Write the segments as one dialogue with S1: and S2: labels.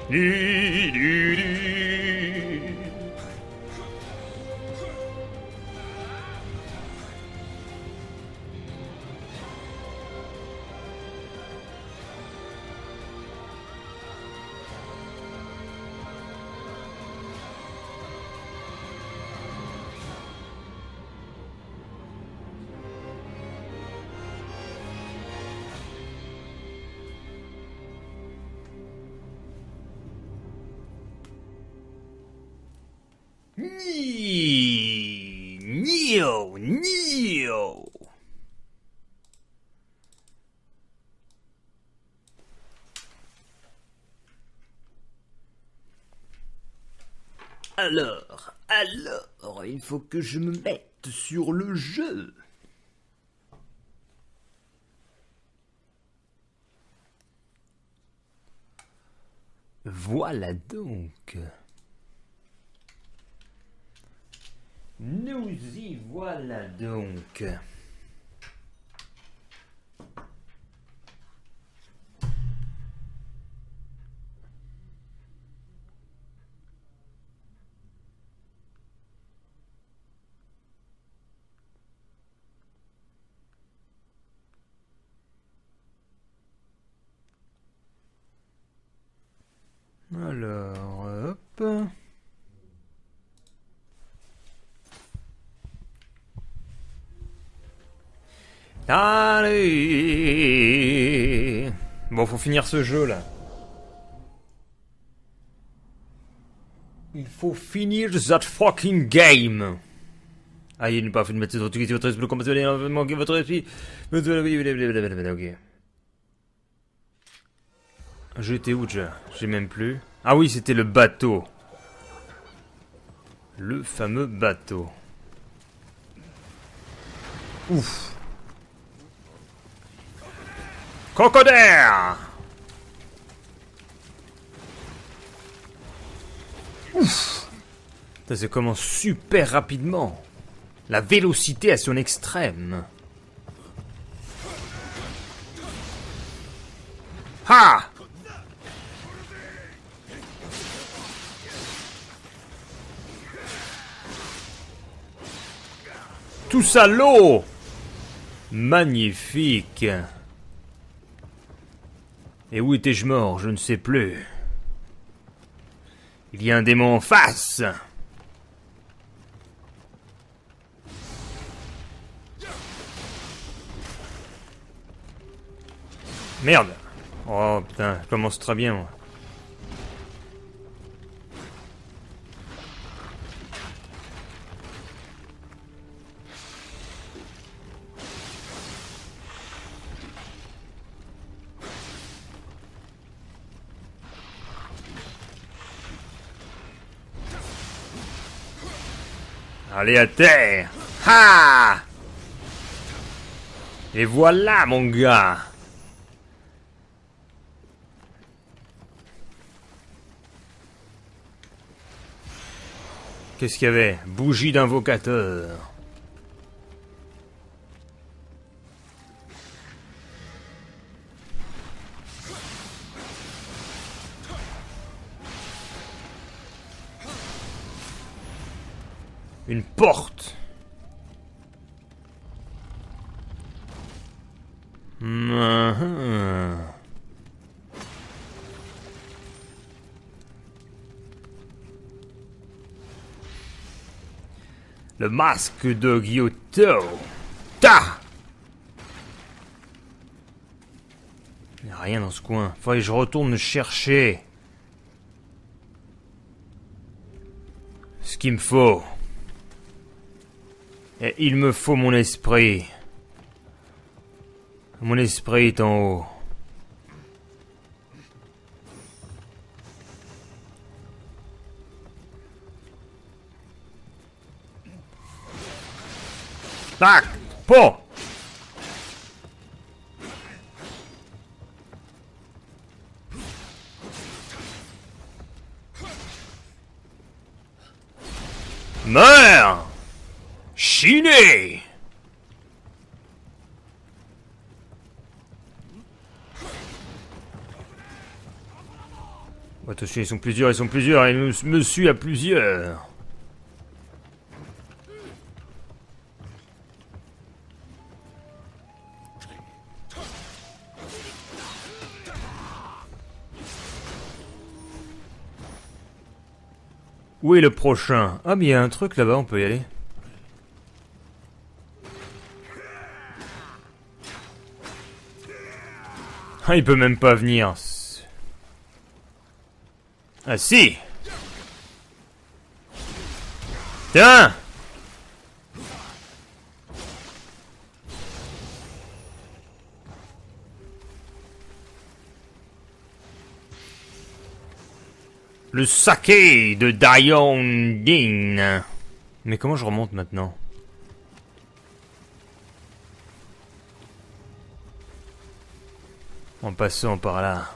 S1: Du, du, du. Nio, Nio. Alors, il faut que je me mette sur le jeu. Voilà donc. Nous y voilà donc. Alors, hop. Allez. Bon, faut finir ce jeu là. Il faut finir that fucking game. Ah, il n'est pas fait de mettre votre esprit, votre esprit, manquer votre esprit. Ok. J'étais où déjà? J'ai même plus. Ah oui, c'était le bateau. Le fameux bateau. Ouf. Crocodile. Ouf. Ça commence super rapidement. La vélocité à son extrême. Ha! Tous à l'eau! Magnifique! Et où étais-je mort? Je ne sais plus. Il y a un démon en face! Merde! Oh putain, je commence très bien moi. Allez à terre! Ha! Et voilà mon gars! Qu'est-ce qu'il y avait? Bougie d'invocateur. Une porte. Le masque de Gyuto. Ta! Il n'y a rien dans ce coin. Faudrait que je retourne chercher ce qu'il me faut. Et il me faut mon esprit. Mon esprit est en haut. Tac! Po! Meurs! Chiné! Attention, ils sont plusieurs, et me suit à plusieurs. Où est le prochain? Ah mais il y a un truc là-bas, on peut y aller. Ah, il peut même pas venir. Ah si! Tiens! Le saké de Dayondin. Mais comment je remonte maintenant? En passant par là.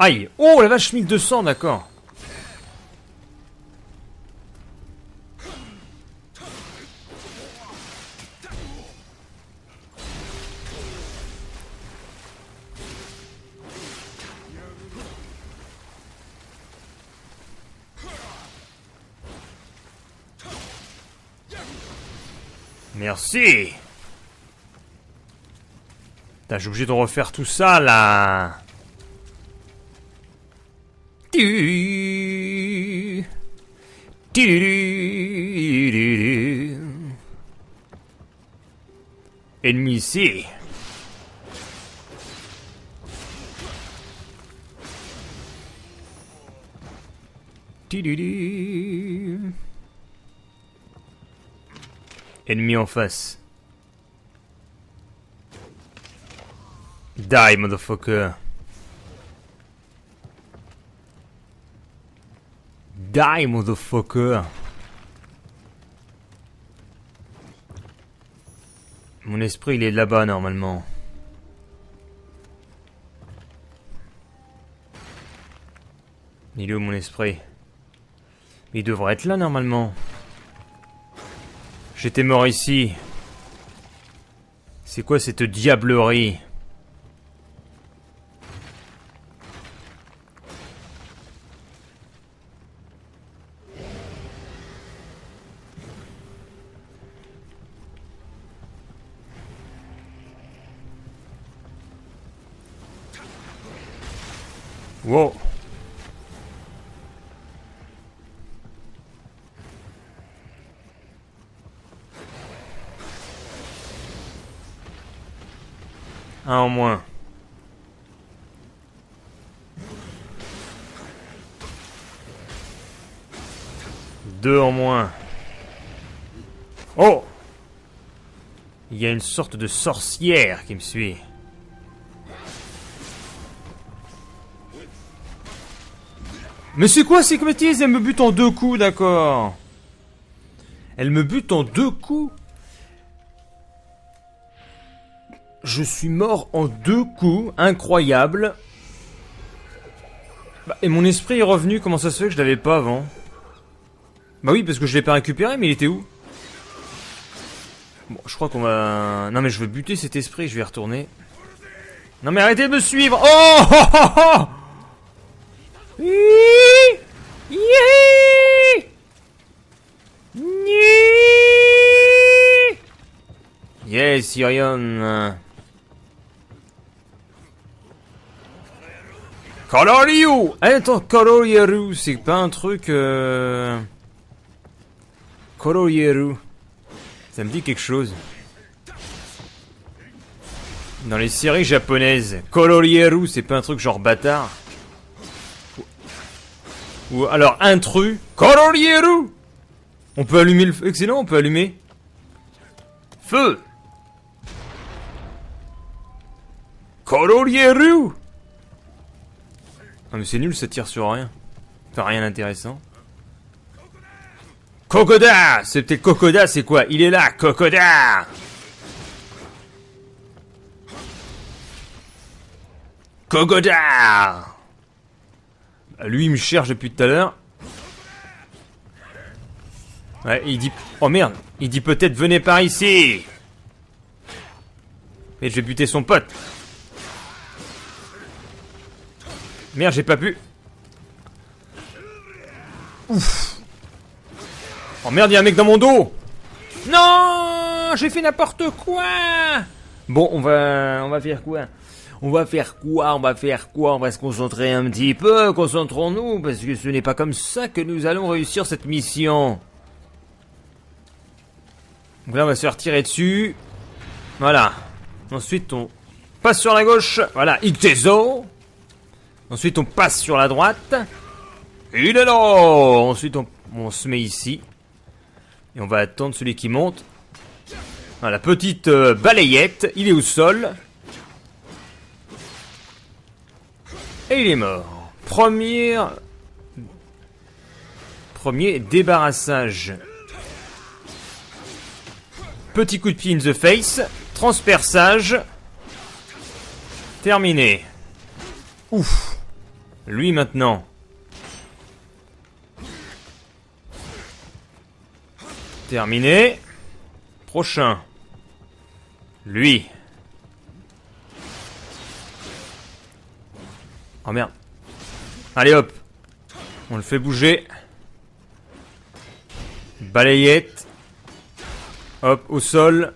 S1: Aïe! Oh la vache, 1200, d'accord. Merci. Putain, j'ai obligé de refaire tout ça, là. Ennemi ici. Ennemi en face. Die, motherfucker. Die, motherfucker. Mon esprit, il est là-bas, normalement. Il est où, mon esprit? Il devrait être là, normalement. J'étais mort ici. C'est quoi cette diablerie? Wow. Un en moins. Deux en moins. Oh! Il y a une sorte de sorcière qui me suit. Mais c'est quoi ces bêtises? Elle me bute en 2 coups, d'accord. Elle me bute en 2 coups. Je suis mort en 2 coups, incroyable. Bah, et mon esprit est revenu, comment ça se fait que je l'avais pas avant? Bah oui, parce que je l'ai pas récupéré, mais il était où? Bon, je crois qu'on va... Non mais je veux buter cet esprit, je vais y retourner. Non mais arrêtez de me suivre. Oh, oh, oh, oh. Yes, Sirion. Coloriu. Attends, Coloriu, c'est pas un truc... Coloriu. Ça me dit quelque chose. Dans les séries japonaises, Coloriu, c'est pas un truc genre bâtard? Ou alors intrus, Coloriu. On peut allumer le feu. Excellent, on peut allumer. Feu. Coloriu. Ah mais c'est nul, ça tire sur rien. Enfin rien d'intéressant. Kokoda. C'est peut-être Kokoda, c'est quoi? Il est là, Kokoda. Kokoda. Lui il me cherche depuis tout à l'heure. Ouais, il dit... Oh merde. Il dit peut-être venez par ici. Et je vais buter son pote. Merde, j'ai pas pu. Ouf. Oh merde, il y a un mec dans mon dos. Non, j'ai fait n'importe quoi. Bon, on va faire quoi? On va se concentrer un petit peu, concentrons-nous, parce que ce n'est pas comme ça que nous allons réussir cette mission. Donc là, on va se faire tirer dessus. Voilà. Ensuite, on passe sur la gauche. Voilà, Ictezo. Ensuite, on passe sur la droite. Il est là. Ensuite, on se met ici. Et on va attendre celui qui monte. Voilà, petite balayette. Il est au sol. Et il est mort. Premier débarrassage. Petit coup de pied in the face. Transperçage. Terminé. Ouf. Lui maintenant. Terminé. Prochain. Lui. Oh merde. Allez hop. On le fait bouger. Balayette. Hop, au sol.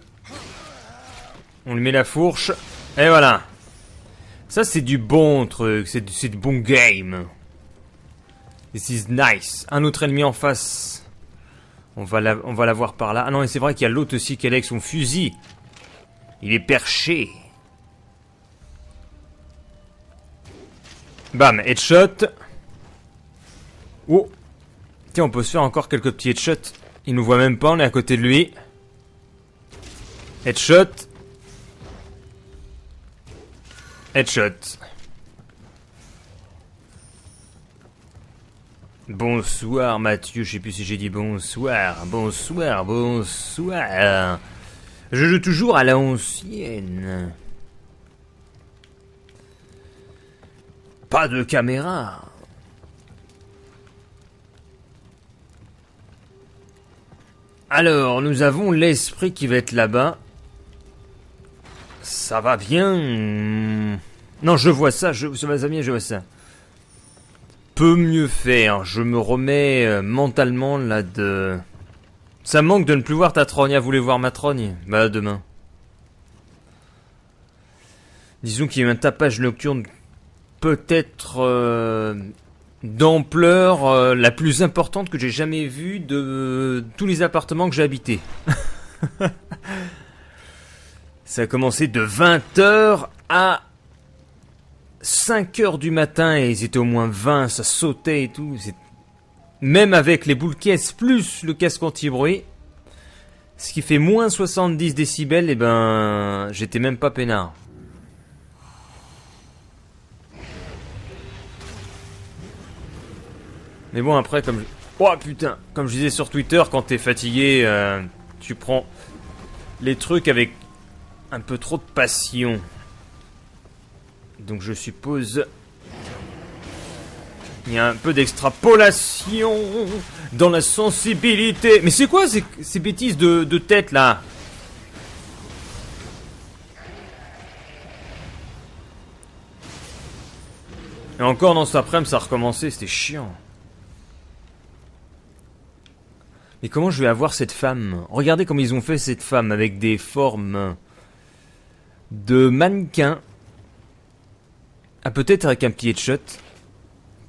S1: On lui met la fourche. Et voilà. Ça, c'est du bon truc. C'est du bon game. This is nice. Un autre ennemi en face. On va la voir par là. Ah non, et c'est vrai qu'il y a l'autre aussi qui est avec son fusil. Il est perché. Bam, headshot. Oh. Tiens, on peut se faire encore quelques petits headshots. Il nous voit même pas, on est à côté de lui. Headshot. Headshot. Bonsoir Mathieu, je sais plus si j'ai dit bonsoir. Bonsoir. Je joue toujours à la ancienne. Pas de caméra. Alors, nous avons l'esprit qui va être là-bas. Ça va bien. Non, je vois ça, je vois ça. Peut mieux faire. Je me remets mentalement là de... Ça me manque de ne plus voir ta trogne. Ah, vous voulez voir ma trogne? Bah, demain. Disons qu'il y a eu un tapage nocturne peut-être d'ampleur la plus importante que j'ai jamais vue de tous les appartements que j'ai habités. Ça a commencé de 20h à 5h du matin et ils étaient au moins 20, ça sautait et tout. Même avec les boules caisses plus le casque anti-bruit, ce qui fait moins 70 décibels, et ben j'étais même pas peinard. Mais bon, après, oh putain, comme je disais sur Twitter, quand t'es fatigué, tu prends les trucs avec un peu trop de passion. Donc je suppose... Il y a un peu d'extrapolation dans la sensibilité. Mais c'est quoi ces bêtises de tête, là? Et encore dans cet après-midi, ça a recommencé, c'était chiant. Mais comment je vais avoir cette femme? Regardez comme ils ont fait cette femme avec des formes de mannequin. Ah, peut-être avec un petit headshot.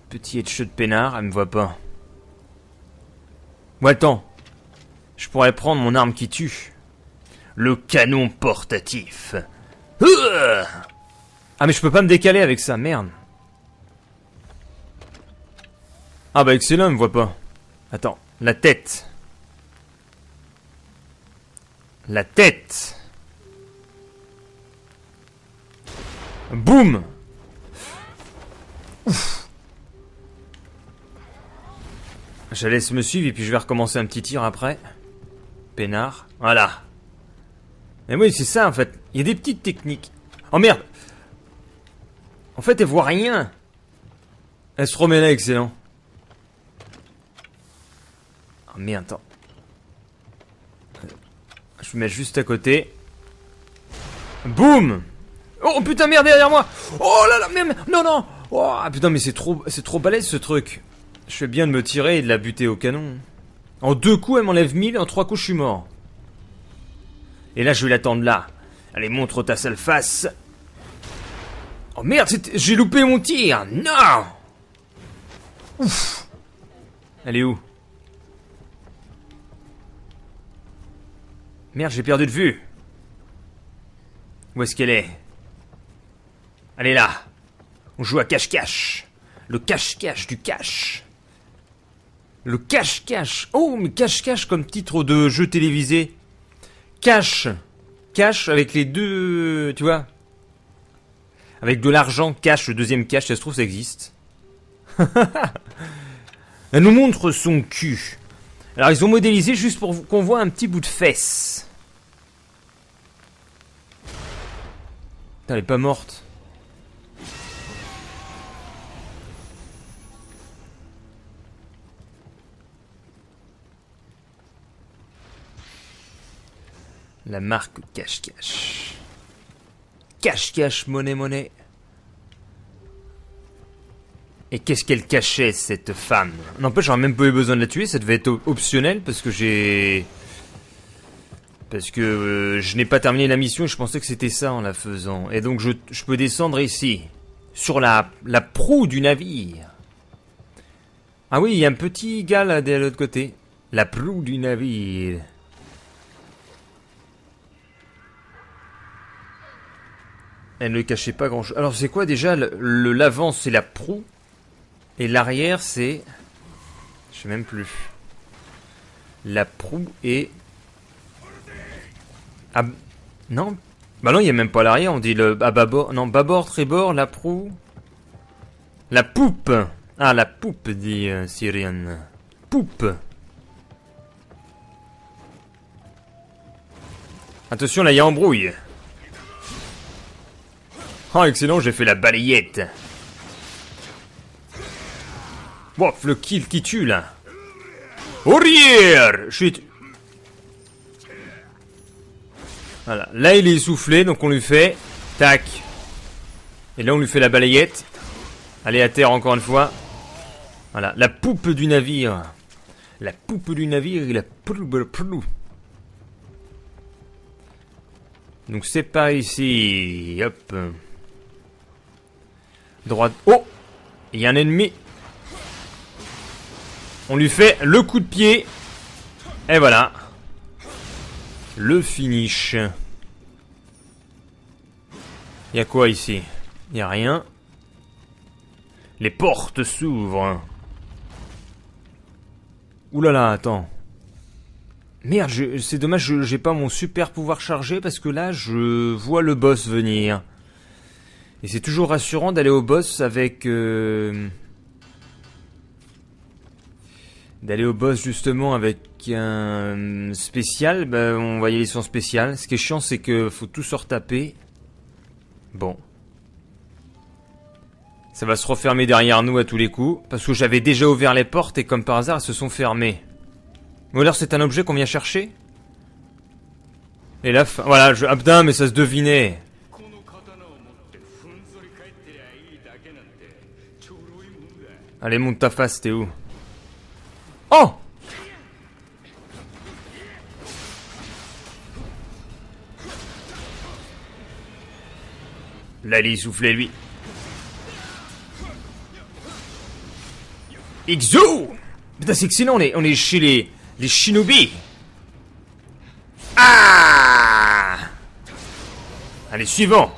S1: Petit headshot peinard, elle me voit pas. Ou attends. Je pourrais prendre mon arme qui tue. Le canon portatif. Ah mais je peux pas me décaler avec ça, merde. Ah bah excellent, elle me voit pas. Attends, la tête. La tête. Boum. Ouf. Je laisse me suivre et puis je vais recommencer un petit tir après. Peinard. Voilà. Mais oui, c'est ça en fait. Il y a des petites techniques. Oh merde. En fait, elle voit rien. Elle se remet là, excellent. Oh merde, attends. Je vais mettre juste à côté. Boum! Oh putain, merde, derrière moi! Oh là là, merde! Non, non! Oh putain, mais c'est trop balèze ce truc. Je fais bien de me tirer et de la buter au canon. En 2 coups, elle m'enlève 1000, en 3 coups, je suis mort. Et là, je vais l'attendre là. Allez, montre ta sale face. Oh merde, j'ai loupé mon tir! Non! Ouf! Elle est où? Merde, j'ai perdu de vue. Où est-ce qu'elle est? Elle est là. On joue à cache-cache. Le cache-cache du cache. Le cache-cache. Oh, mais cache-cache comme titre de jeu télévisé. Cache. Cache avec les deux... Tu vois? Avec de l'argent, cache, le deuxième cache, ça se trouve, ça existe. Elle nous montre son cul. Alors, ils ont modélisé juste pour qu'on voit un petit bout de fesse. Putain, elle est pas morte. La marque cache-cache. Cache-cache, monnaie. Et qu'est-ce qu'elle cachait, cette femme? N'empêche, j'aurais même pas eu besoin de la tuer, ça devait être optionnel parce que j'ai... Parce que je n'ai pas terminé la mission et je pensais que c'était ça en la faisant. Et donc je peux descendre ici. Sur la proue du navire. Ah oui, il y a un petit gars là de l'autre côté. La proue du navire. Elle ne cachait pas grand chose. Alors c'est quoi déjà? L'avant c'est la proue. Et l'arrière c'est... Je sais même plus. La proue et... Ah... Non. Bah non, il n'y a même pas l'arrière, on dit le... À bâbord... Non, bâbord, trébord, la proue... La poupe. Ah, la poupe, dit Syrian. Poupe. Attention, là, il y a embrouille. Oh, excellent, j'ai fait la balayette. Wow, le kill qui tue, là. Arrière! Je suis... Voilà, là, il est essoufflé, donc on lui fait... Tac. Et là, on lui fait la balayette. Allez, à terre, encore une fois. Voilà, la poupe du navire. La poupe du navire et la proue. Donc, c'est par ici. Hop. Droite. Oh! Il y a un ennemi. On lui fait le coup de pied. Et voilà. Le finish. Il y a quoi ici? Il y a rien. Les portes s'ouvrent. Ouh là là, attends. Merde, c'est dommage, j'ai pas mon super pouvoir chargé parce que là, je vois le boss venir. Et c'est toujours rassurant d'aller au boss avec... D'aller au boss justement avec un spécial. Bah, on va y aller sans spécial. Ce qui est chiant, c'est que faut tout se retaper. Bon. Ça va se refermer derrière nous à tous les coups. Parce que j'avais déjà ouvert les portes et comme par hasard, elles se sont fermées. Ou alors c'est un objet qu'on vient chercher? Et là, voilà, ah putain, mais ça se devinait. Allez, monte ta face, t'es où? Oh! Là, il soufflait, lui. Exo! Putain, c'est excellent, on est chez les shinobi. Ah! Allez, suivant.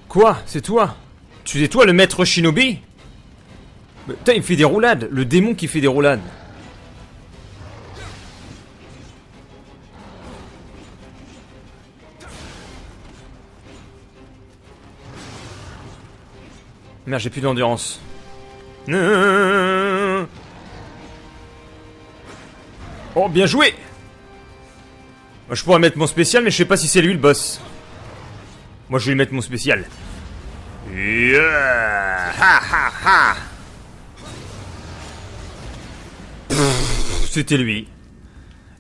S1: Quoi? C'est toi? Tu es toi le maître shinobi? Putain, il me fait des roulades. Le démon qui fait des roulades. Merde, j'ai plus d'endurance. Oh, bien joué! Moi, je pourrais mettre mon spécial, mais je sais pas si c'est lui le boss. Moi, je vais lui mettre mon spécial. Yeah! Ha ha ha! C'était lui.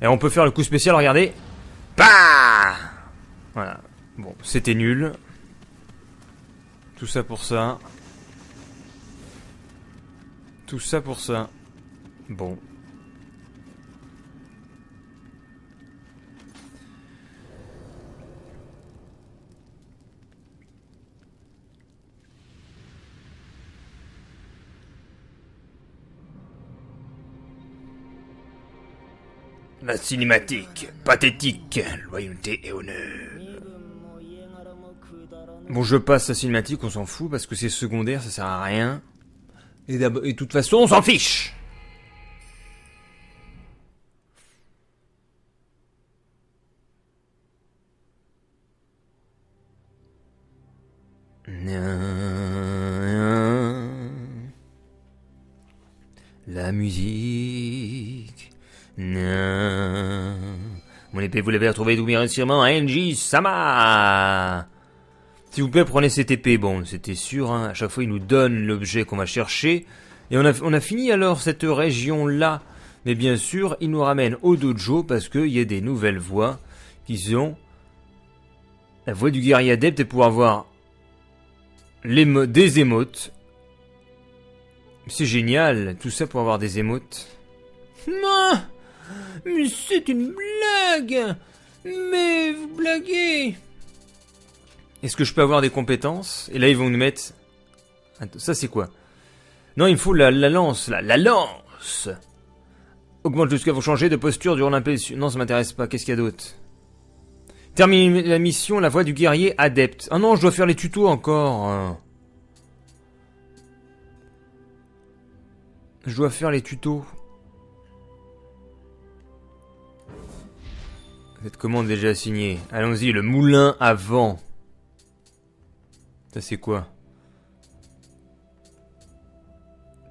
S1: Et on peut faire le coup spécial, regardez. Bah voilà. Bon, c'était nul. Tout ça pour ça. Tout ça pour ça. Bon. La cinématique, pathétique, loyauté et honneur. Bon, je passe la cinématique, on s'en fout, parce que c'est secondaire, ça sert à rien. Et de toute façon, on s'en fiche. La musique. Mon épée, vous l'avez retrouvée tout miraculeusement à NJ Sama. S'il vous plaît, prenez cette épée. Bon, c'était sûr, hein. À chaque fois, il nous donne l'objet qu'on va chercher. Et on a fini alors cette région-là. Mais bien sûr, il nous ramène au dojo parce qu'il y a des nouvelles voies qui sont la voie du guerrier adepte pour avoir des émotes. C'est génial, tout ça pour avoir des émotes. Non, mais c'est une blague. Mais vous blaguez. Est-ce que je peux avoir des compétences? Et là, ils vont nous mettre... Attends, ça, c'est quoi? Non, il me faut la lance, là. La lance. Augmente jusqu'à vous changer de posture durant l'impulsion. Non, ça m'intéresse pas. Qu'est-ce qu'il y a d'autre? Termine la mission, la voie du guerrier adepte. Ah non, je dois faire les tutos encore. Je dois faire les tutos. Cette commande est déjà assignée. Allons-y, le moulin à vent. Ça c'est quoi?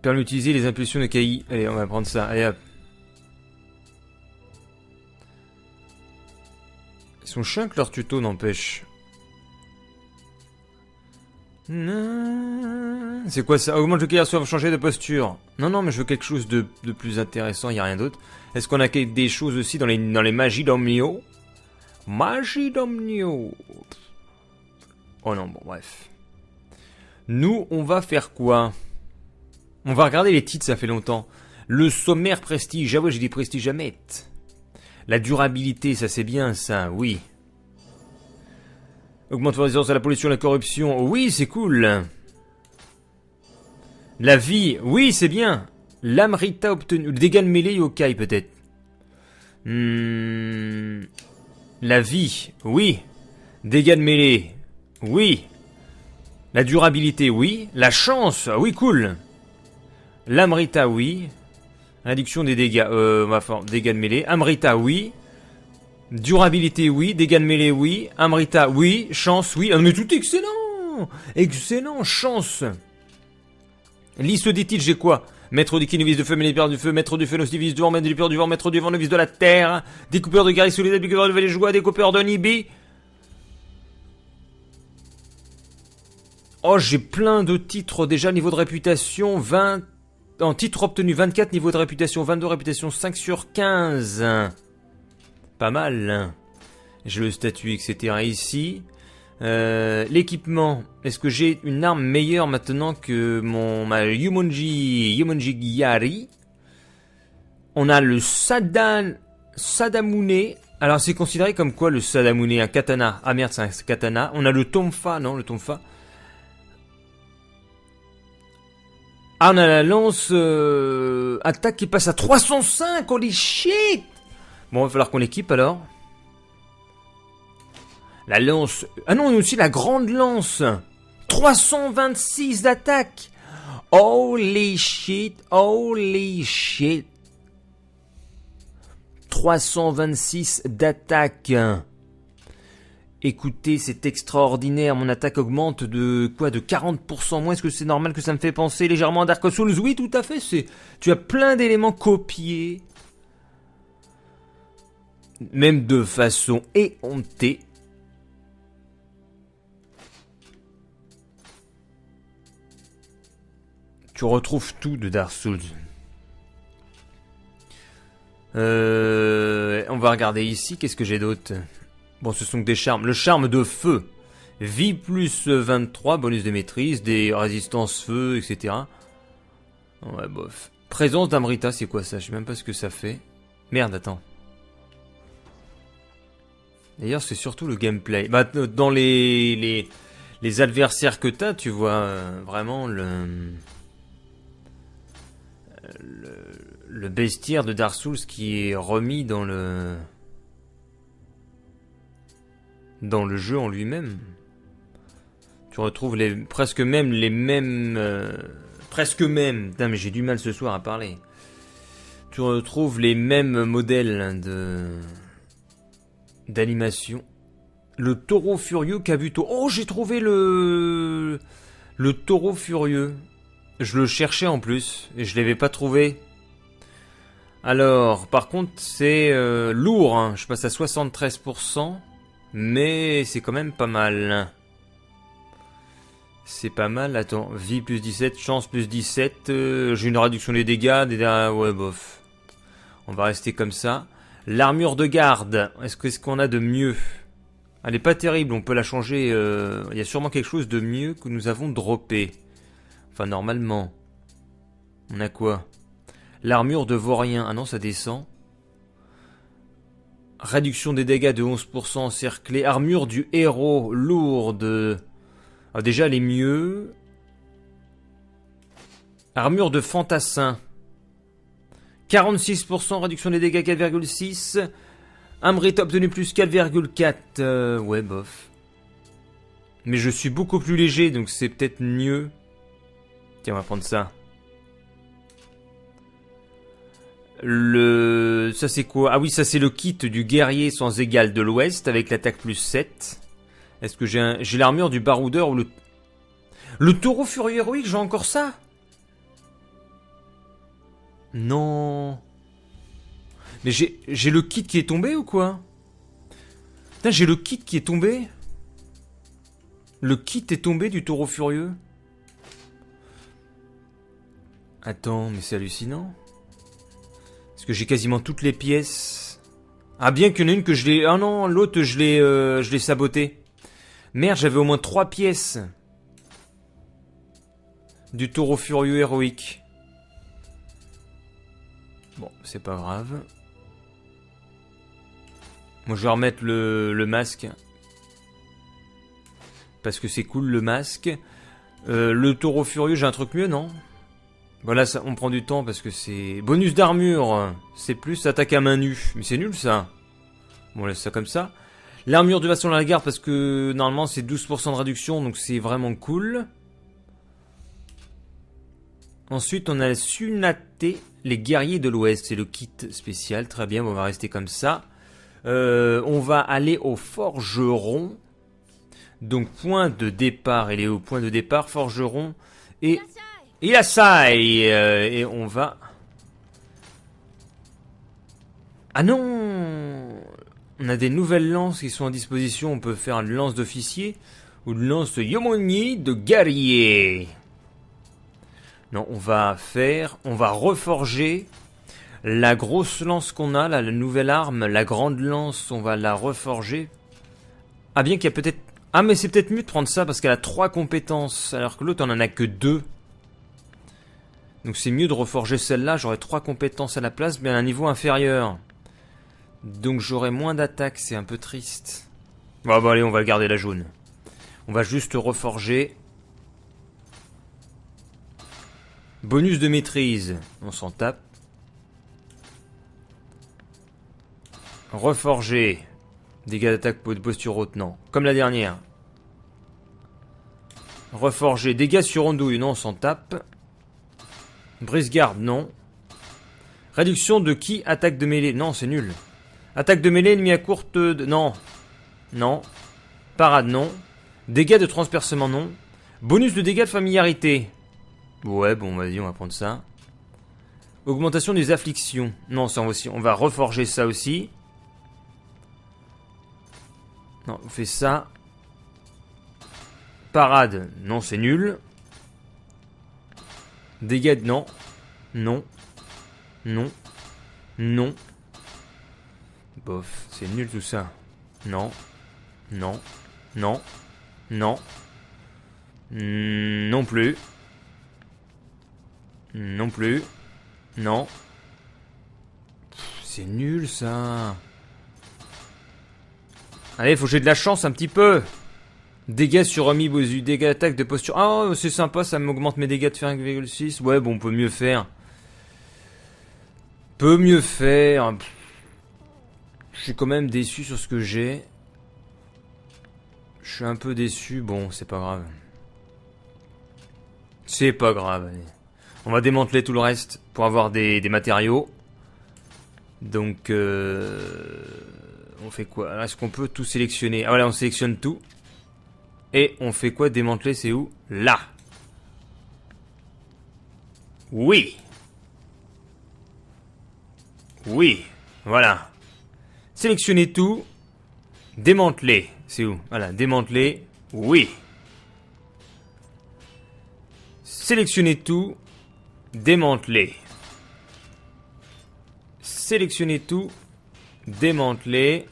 S1: Permet d'utiliser les impulsions de KI. Allez, on va prendre ça. Allez hop. Ils sont chiants que leurs tutos n'empêche. C'est quoi ça? Augmente le KI soit changer de posture. Non, mais je veux quelque chose de plus intéressant, il n'y a rien d'autre. Est-ce qu'on a des choses aussi dans les magies d'Omnio? Magie d'Omnio. Oh non, bon, bref. Nous, on va faire quoi? On va regarder les titres, ça fait longtemps. Le sommaire prestige. Ah ouais, j'ai dit prestige à mettre. La durabilité, ça c'est bien, ça, oui. Augmente la résistance à la pollution et la corruption. Oui, c'est cool. La vie, oui, c'est bien. L'Amrita obtenue. Le dégât de mêlée yokai, peut-être. La vie, oui. Dégâts de mêlée, oui. La durabilité, oui. La chance, oui, cool. L'Amrita, oui. Réduction des dégâts, dégâts de mêlée. Amrita, oui. Durabilité, oui. Dégâts de mêlée, oui. Amrita, oui. Chance, oui. Ah, mais tout est excellent. Excellent, chance. Liste des titres, j'ai quoi? Maître du novice de feu, mêlée du feu, maître du feu, novice du vent, maître du peur du vent, maître du vent, novice de la terre, découpeur de guerriers sous les découpeur de joie, découpeur de Nibi. Oh, j'ai plein de titres déjà, niveau de réputation, 20... En titre obtenu, 24, niveau de réputation, 22, réputation, 5 sur 15. Pas mal. J'ai le statut, etc. ici. L'équipement. Est-ce que j'ai une arme meilleure maintenant que ma Yumonji Gyari? On a le Sadamune. Alors c'est considéré comme quoi le Sadamune? Un katana. Ah merde, c'est un katana. On a le Tonfa, non, le Tonfa. Ah, on a la lance attaque qui passe à 305. Holy shit. Bon, il va falloir qu'on l'équipe alors. La lance... Ah non, on a aussi la grande lance. 326 d'attaque. Holy shit, holy shit. 326 d'attaque. Écoutez, c'est extraordinaire. Mon attaque augmente de quoi? De 40% moins. Est-ce que c'est normal que ça me fait penser légèrement à Dark Souls? Oui, tout à fait. Tu as plein d'éléments copiés. Même de façon éhontée. Tu retrouves tout de Dark Souls. On va regarder ici, qu'est-ce que j'ai d'autre? Bon, ce sont que des charmes. Le charme de feu. Vie plus 23, bonus de maîtrise, des résistances feu, etc. Ouais, bof. Présence d'Amrita, c'est quoi ça? Je sais même pas ce que ça fait. Merde, attends. D'ailleurs, c'est surtout le gameplay. Bah, dans les adversaires que t'as, tu vois vraiment le bestiaire de Dark Souls qui est remis dans le jeu en lui-même. Tu retrouves presque même les mêmes... presque même... Putain, mais j'ai du mal ce soir à parler. Tu retrouves les mêmes modèles d'animation. Le taureau furieux Kabuto. Oh, j'ai trouvé le taureau furieux. Je le cherchais en plus, et je l'avais pas trouvé. Alors, par contre, c'est lourd, hein. Je passe à 73%, mais c'est quand même pas mal. C'est pas mal, attends, vie plus 17, chance plus 17, j'ai une réduction des dégâts, ouais, bof. On va rester comme ça. L'armure de garde, est-ce qu'on a de mieux? Elle est pas terrible, on peut la changer, il y a sûrement quelque chose de mieux que nous avons droppé. Enfin, normalement. On a quoi? L'armure de vaurien, ah non, ça descend. Réduction des dégâts de 11% encerclé. Armure du héros, lourde. Ah, déjà, elle est mieux. Armure de fantassin. 46% réduction des dégâts, 4,6. Amrita obtenu plus 4,4. Ouais, bof. Mais je suis beaucoup plus léger, donc c'est peut-être mieux. Tiens, on va prendre ça. Ça c'est quoi? Ah oui, ça c'est le kit du guerrier sans égal de l'Ouest avec l'attaque plus 7. Est-ce que j'ai l'armure du baroudeur ou le taureau furieux héroïque, j'ai encore ça? Non. Mais j'ai le kit qui est tombé ou quoi? Putain, j'ai le kit qui est tombé. Le kit est tombé du taureau furieux. Attends, mais c'est hallucinant. Parce que j'ai quasiment toutes les pièces. Ah, bien qu'il y en ait une que je l'ai... Ah non, l'autre je l'ai saboté. Merde, j'avais au moins 3 pièces. Du taureau furieux héroïque. Bon, c'est pas grave. Moi, je vais remettre le masque. Parce que c'est cool, le masque. Le taureau furieux, j'ai un truc mieux, non? Voilà, ça, on prend du temps parce que c'est... Bonus d'armure. C'est plus attaque à main nue. Mais c'est nul, ça. Bon, on laisse ça comme ça. L'armure de Vasson à la garde parce que normalement c'est 12% de réduction, donc c'est vraiment cool. Ensuite, on a Sunaté, les guerriers de l'Ouest. C'est le kit spécial. Très bien, on va rester comme ça. On va aller au forgeron. Donc, point de départ. Il est au point de départ, forgeron. Et Yasai. Et on va... Ah non! On a des nouvelles lances qui sont à disposition. On peut faire une lance d'officier ou une lance de Yomoni de guerrier. Non, on va reforger la grosse lance qu'on a, là, la nouvelle arme, la grande lance, on va la reforger. Ah, bien qu'il y a peut-être... Ah, mais c'est peut-être mieux de prendre ça parce qu'elle a 3 compétences, alors que l'autre, on en a que 2. Donc c'est mieux de reforger celle-là, j'aurai 3 compétences à la place, mais à un niveau inférieur. Donc j'aurai moins d'attaque, c'est un peu triste. Bon, bah allez, on va garder la jaune. On va juste reforger. Bonus de maîtrise, on s'en tape. Reforger. Dégâts d'attaque de posture haute, non. Comme la dernière. Reforger. Dégâts sur andouille, non, on s'en tape. Brise-garde, non. Réduction de qui? Attaque de mêlée, non, c'est nul. Attaque de mêlée, ennemi à courte... Non. Non. Parade, non. Dégâts de transpercement, non. Bonus de dégâts de familiarité. Ouais, bon, vas-y, on va prendre ça. Augmentation des afflictions. Non, ça aussi, on va reforger ça aussi. Non, on fait ça. Parade, non, c'est nul. Dégâts, non. Non. Non. Non. Bof, c'est nul tout ça. Non. Non. Non. Non. Non plus. Non plus. Non. C'est nul ça. Allez, faut que j'ai de la chance un petit peu. Dégâts sur Amiibozu, dégâts d'attaque de posture. Ah, c'est sympa, ça m'augmente mes dégâts de 5,6. Ouais, bon, on peut mieux faire. Peut mieux faire. Je suis quand même déçu sur ce que j'ai. Je suis un peu déçu. Bon, c'est pas grave. C'est pas grave, allez. On va démanteler tout le reste pour avoir des matériaux. Donc, on fait quoi? Est-ce qu'on peut tout sélectionner? Ah voilà, on sélectionne tout. Et on fait quoi? Démanteler, c'est où? Là. Oui. Oui. Voilà. Sélectionner tout. Démanteler. C'est où? Voilà, démanteler. Oui. Sélectionner tout. Démanteler. Sélectionner tout. Démanteler.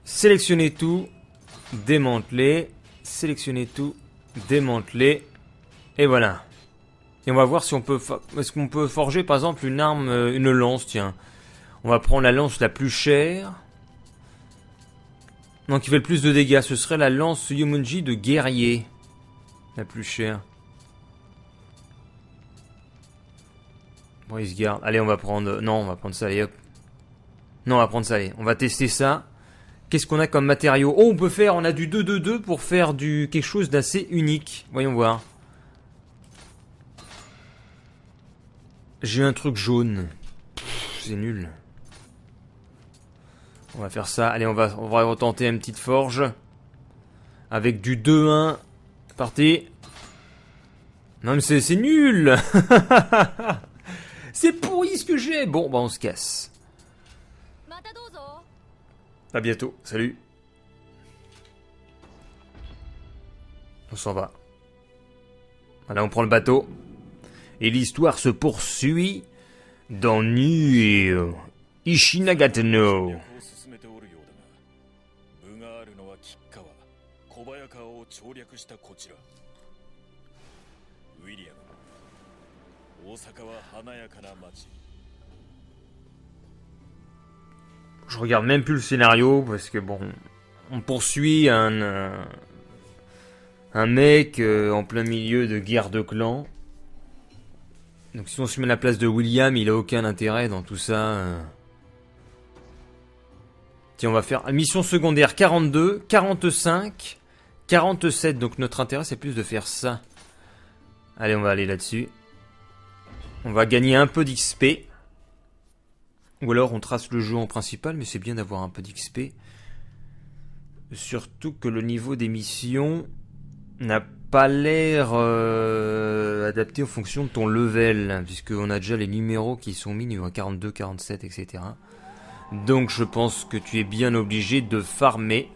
S1: Sélectionner tout. Démanteler. Sélectionner tout. Démanteler. Et voilà. Et on va voir si on peut... Est-ce qu'on peut forger par exemple une arme, une lance, tiens. On va prendre la lance la plus chère. Non, qui fait le plus de dégâts. Ce serait la lance Yomunji de guerrier. La plus chère. Bon, il se garde. Allez, on va prendre... Non, on va prendre ça, allez, hop. Non, on va prendre ça, allez. On va tester ça. Qu'est-ce qu'on a comme matériaux? Oh, on peut faire... On a du 2-2-2 pour faire du quelque chose d'assez unique. Voyons voir. J'ai un truc jaune. C'est nul. On va faire ça. Allez, on va retenter une petite forge. Avec du 2-1. Parti. Non, mais c'est nul. C'est pourri ce que j'ai. Bon, bah on se casse. À bientôt. Salut. On s'en va. Voilà, on prend le bateau. Et l'histoire se poursuit dans New Ishinagate-no. Je regarde même plus le scénario parce que bon, on poursuit un mec en plein milieu de guerre de clans. Donc si on se met à la place de William, il a aucun intérêt dans tout ça. Tiens, on va faire mission secondaire 42, 45, 47. Donc notre intérêt c'est plus de faire ça. Allez, on va aller là-dessus. On va gagner un peu d'XP. Ou alors on trace le jeu en principal, mais c'est bien d'avoir un peu d'XP. Surtout que le niveau des missions n'a pas l'air adapté en fonction de ton level, puisqu'on a déjà les numéros qui sont mis, niveau 42, 47, etc. Donc je pense que tu es bien obligé de farmer,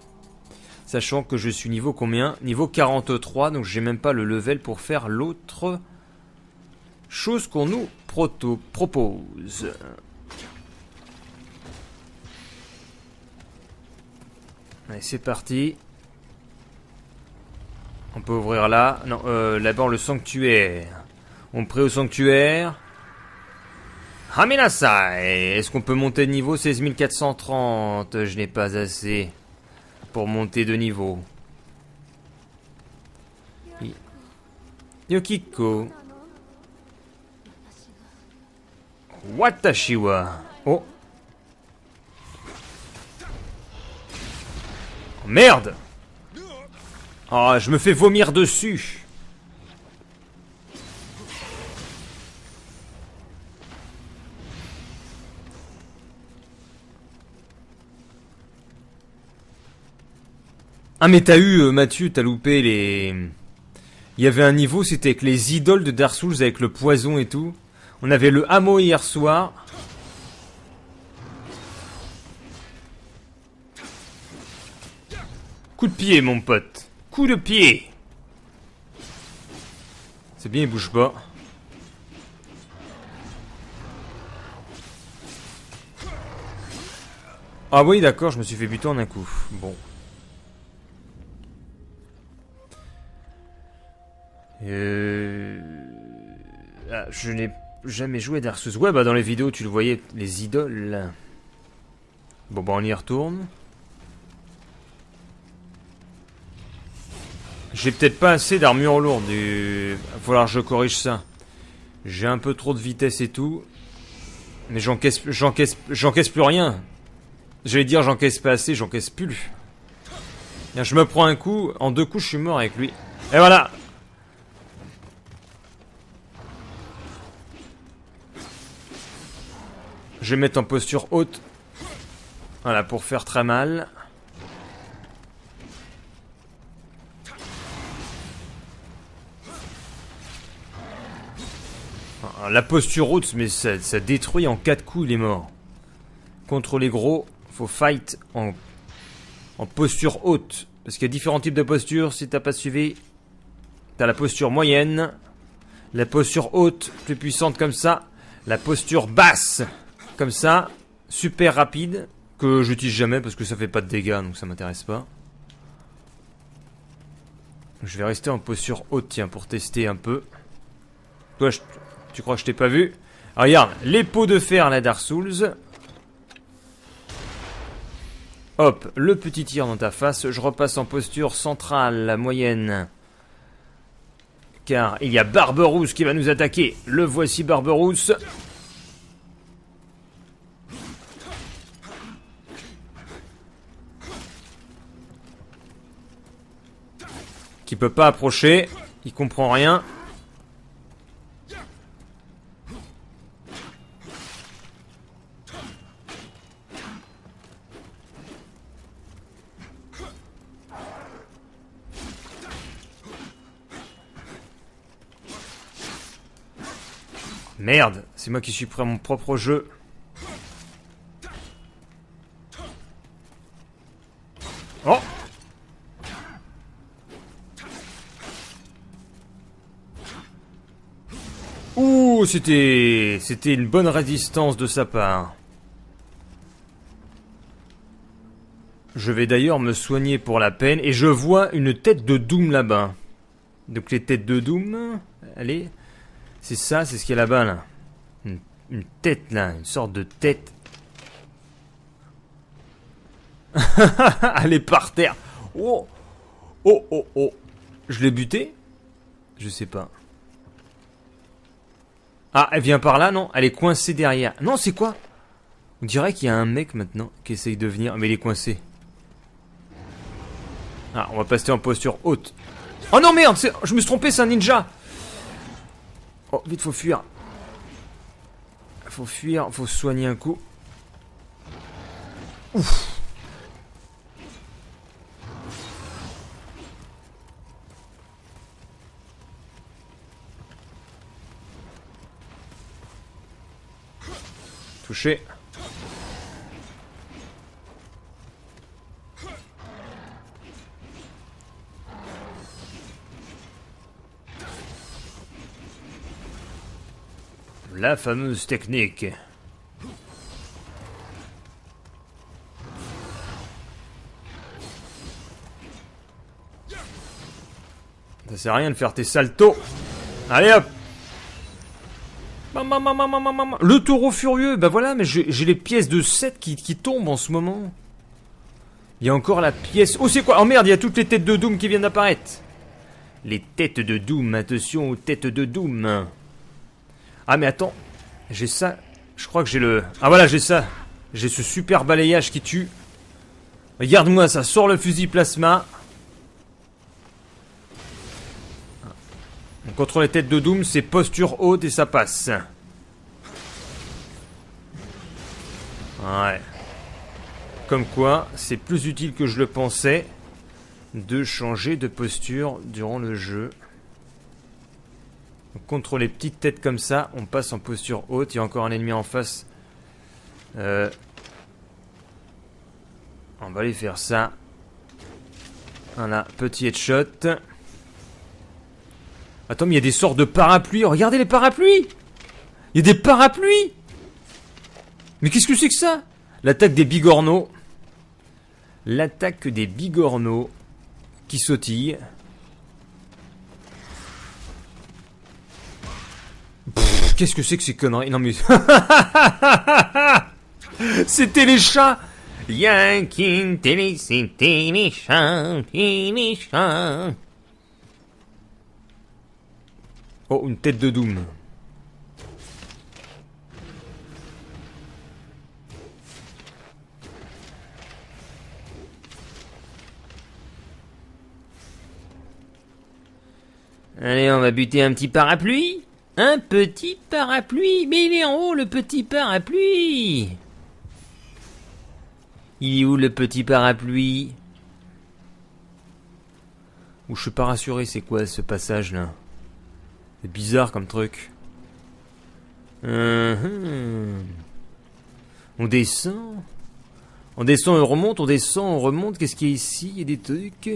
S1: sachant que je suis niveau combien? Niveau 43, donc j'ai même pas le level pour faire l'autre chose qu'on nous propose. Allez, c'est parti. On peut ouvrir là. Non, d'abord le sanctuaire. On prie au sanctuaire. Haminasai. Est-ce qu'on peut monter de niveau? 16 430. Je n'ai pas assez pour monter de niveau. Yokiko. Watashiwa. Oh. Merde! Oh, je me fais vomir dessus. Ah mais t'as eu, Mathieu, t'as loupé les... Il y avait un niveau, c'était avec les idoles de Dark Souls, avec le poison et tout. On avait le hameau hier soir. Coup de pied, mon pote. Coup de pied. C'est bien, il bouge pas. Ah oui, d'accord, je me suis fait buter en un coup. Bon. Ah, je n'ai jamais joué à Dark Souls. Ouais, bah dans les vidéos, tu le voyais, les idoles. Bon, bah on y retourne. J'ai peut-être pas assez d'armure lourde. Il va falloir que je corrige ça. J'ai un peu trop de vitesse et tout. Mais j'encaisse plus rien. J'allais dire j'encaisse pas assez, j'encaisse plus. Bien, je me prends un coup, en 2 coups je suis mort avec lui. Et voilà. Je vais mettre en posture haute. Voilà, pour faire très mal. La posture haute, mais ça détruit en 4 coups, il est mort. Contre les gros, faut fight en posture haute. Parce qu'il y a différents types de postures, si t'as pas suivi. T'as la posture moyenne, la posture haute, plus puissante comme ça, la posture basse, comme ça, super rapide, que j'utilise jamais parce que ça fait pas de dégâts, donc ça m'intéresse pas. Je vais rester en posture haute, tiens, pour tester un peu. Toi, tu crois que je t'ai pas vu? Ah, regarde, les pots de fer, la Dark Souls. Hop, le petit tir dans ta face. Je repasse en posture centrale, la moyenne. Car il y a Barberousse qui va nous attaquer. Le voici, Barberousse. Qui peut pas approcher. Il comprend rien. Merde, c'est moi qui suis prêt à mon propre jeu. Oh! Ouh, c'était une bonne résistance de sa part. Je vais d'ailleurs me soigner pour la peine. Et je vois une tête de Doom là-bas. Donc les têtes de Doom... Allez... C'est ça, c'est ce qu'il y a là-bas, là. Une tête, là. Une sorte de tête. Elle est par terre. Oh. Oh, oh, oh. Je l'ai buté? Je sais pas. Ah, elle vient par là, non? Elle est coincée derrière. Non, c'est quoi? On dirait qu'il y a un mec, maintenant, qui essaye de venir. Mais il est coincé. Ah, on va passer en posture haute. Oh non, merde! Je me suis trompé, c'est un ninja! Oh, vite, faut fuir. Faut fuir, faut soigner un coup. Ouf. Touché. La fameuse technique. Ça sert à rien de faire tes saltos. Allez hop. Le taureau furieux. Bah voilà, mais j'ai les pièces de 7 qui tombent en ce moment. Il y a encore la pièce... Oh, c'est quoi? Oh merde, il y a toutes les têtes de Doom qui viennent d'apparaître. Les têtes de Doom. Attention aux têtes de Doom. Ah mais attends, j'ai ça. Je crois que j'ai le... Ah voilà, j'ai ça. J'ai ce super balayage qui tue. Regarde-moi, ça sort le fusil plasma. Contre les têtes de Doom, c'est posture haute et ça passe. Ouais. Comme quoi, c'est plus utile que je le pensais de changer de posture durant le jeu. Donc, contre les petites têtes comme ça, on passe en posture haute. Il y a encore un ennemi en face. On va aller faire ça. Voilà, petit headshot. Attends, mais il y a des sortes de parapluies. Regardez les parapluies. Il y a des parapluies. Mais qu'est-ce que c'est que ça? L'attaque des bigorneaux. L'attaque des bigorneaux qui sautillent. Qu'est-ce que c'est que ces conneries? Non mais... C'était les chats. Yankin, c'était les chats, les chats. Oh, une tête de Doom. Allez, on va buter un petit parapluie. Un petit parapluie. Mais il est en haut, le petit parapluie. Il est où, le petit parapluie? Ou je suis pas rassuré, c'est quoi ce passage-là? C'est bizarre comme truc. On descend. On descend, on remonte, on descend, on remonte. Qu'est-ce qu'il y a ici? Il y a des trucs.